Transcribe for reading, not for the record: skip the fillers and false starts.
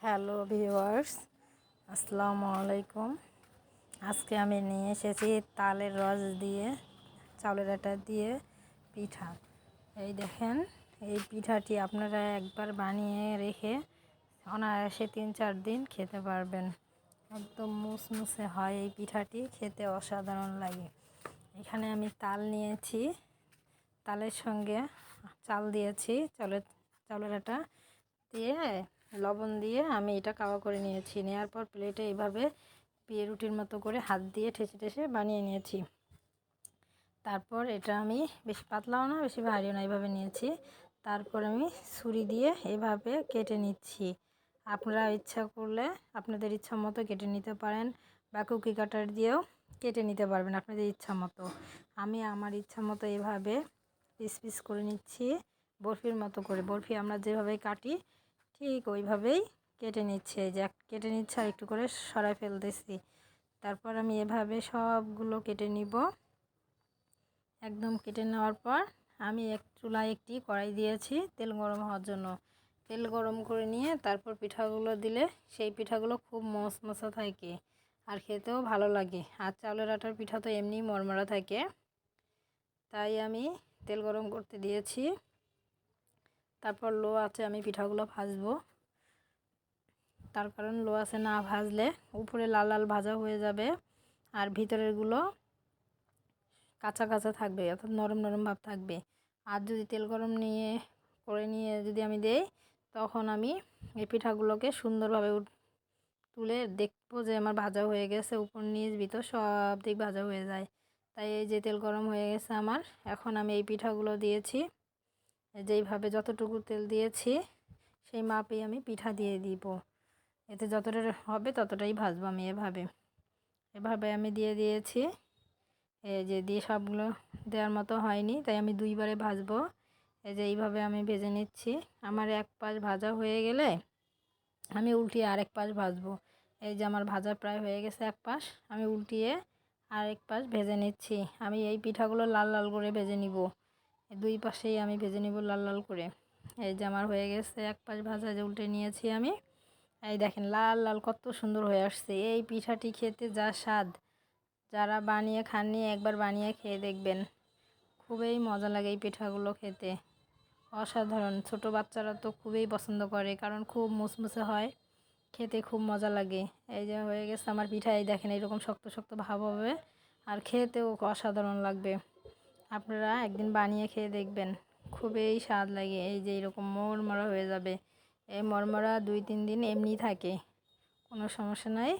Hello viewers, আসসালামু আলাইকুম। আজকে আমি নিয়ে এসেছি তালের রস দিয়ে, চাউলের আটা দিয়ে পিঠা। এই দেখেন, এই পিঠাটি আপনারা একবার বানিয়ে রেখে অনায়াসে 3-4 দিন খেতে পারবেন। একদম মুসমুসে হয় এই পিঠাটি, খেতে অসাধারণ লাগে। এখানে আমি তাল নিয়েছি, তালের সঙ্গে চাল দিয়েছি, চাউলের আটা দিয়ে লবণ দিয়ে আমি এটা কাওয়া করে নিয়েছি। নেওয়ার পর প্লেটে এইভাবে পিয়ে রুটির মতো করে হাত দিয়ে ঠেসে ঠেসে বানিয়ে নিয়েছি। তারপর এটা আমি বেশি পাতলাও না বেশি ভারীও না, এইভাবে নিয়েছি। তারপর আমি ছুরি দিয়ে এভাবে কেটে নিচ্ছি। আপনারা ইচ্ছা করলে আপনাদের ইচ্ছা মতো কেটে নিতে পারেন, বা কুকি কাটার দিয়েও কেটে নিতে পারবেন আপনাদের ইচ্ছা মতো। আমি আমার ইচ্ছা মতো এভাবে পিস পিস করে নিচ্ছি, বরফির মতো করে। বরফি আমরা যেভাবে কাটি ঠিক ওইভাবেই কেটে নিচ্ছে। এই যে কেটে নিচ্ছে আর একটু করে সরাই ফেলতেছি। তারপর আমি এভাবে সবগুলো কেটে নিব। একদম কেটে নেওয়ার পর আমি চুলায় একটি কড়াই দিয়েছি তেল গরম হওয়ার জন্য। তেল গরম করে নিয়ে তারপর পিঠাগুলো দিলে সেই পিঠাগুলো খুব মচমচা থাকে আর খেতেও ভালো লাগে। আর চাউলের আটার পিঠা তো এমনি মরমরা থাকে, তাই আমি তেল গরম করতে দিয়েছি। তারপর লো আছে আমি পিঠাগুলো ভাজবো। তার কারণ লো আছে না ভাজলে উপরে লাল লাল ভাজা হয়ে যাবে আর ভিতরেরগুলো কাঁচা কাঁচা থাকবে, অর্থাৎ নরম নরম ভাব থাকবে। আর যদি তেল গরম নিয়ে যদি আমি দেই, তখন আমি এই পিঠাগুলোকে সুন্দরভাবে তুলে দেখবো যে আমার ভাজা হয়ে গেছে, উপর নিচ ভিতর সব দিক ভাজা হয়ে যায়। তাই এই যে তেল গরম হয়ে গেছে আমার, এখন আমি এই পিঠাগুলো দিয়েছি। যেইভাবে যতটুকু তেল দিয়েছি সেই মাপেই আমি পিঠা দিয়ে দিব। এতে যতটা হবে ততটাই ভাজবো আমি। এভাবে আমি দিয়ে দিয়েছি। এই যে দিয়ে সবগুলো দেওয়ার মতো হয়নি, তাই আমি 2বারে ভাজবো। এই যে এইভাবে আমি ভেজে নিচ্ছি। আমার এক পাশ ভাজা হয়ে গেলে আমি উল্টিয়ে আরেক পাশ ভাজবো। এই যে আমার ভাজা প্রায় হয়ে গেছে এক পাশ, আমি উল্টিয়ে আরেক পাশ ভেজে নিচ্ছি। আমি এই পিঠাগুলো লাল লাল করে ভেজে নিব, 2 পাশেই আমি ভেজে নিব লাল লাল করে। এই যে আমার হয়ে গেছে এক পাশ ভাজা, যে উল্টে নিয়েছি আমি। এই দেখেন লাল লাল কত সুন্দর হয়ে আসছে। এই পিঠাটি খেতে যা স্বাদ, যারা বানিয়ে খাননি একবার বানিয়ে খেয়ে দেখবেন, খুবই মজা লাগে এই পিঠাগুলো খেতে, অসাধারণ। ছোট বাচ্চারা তো খুবই পছন্দ করে, কারণ খুব মুসমুসে হয়, খেতে খুব মজা লাগে। এই যে হয়ে গেছে আমার পিঠা। এই দেখেন এরকম শক্ত শক্ত ভাব হবে আর খেতেও অসাধারণ লাগবে। আপনারা একদিন বানিয়ে খেয়ে দেখবেন, খুবই স্বাদ লাগে। এই যে এরকম মরমরা হয়ে যাবে। এই মরমরা 2-3 দিন এমনি থাকে, কোনো সমস্যা নাই।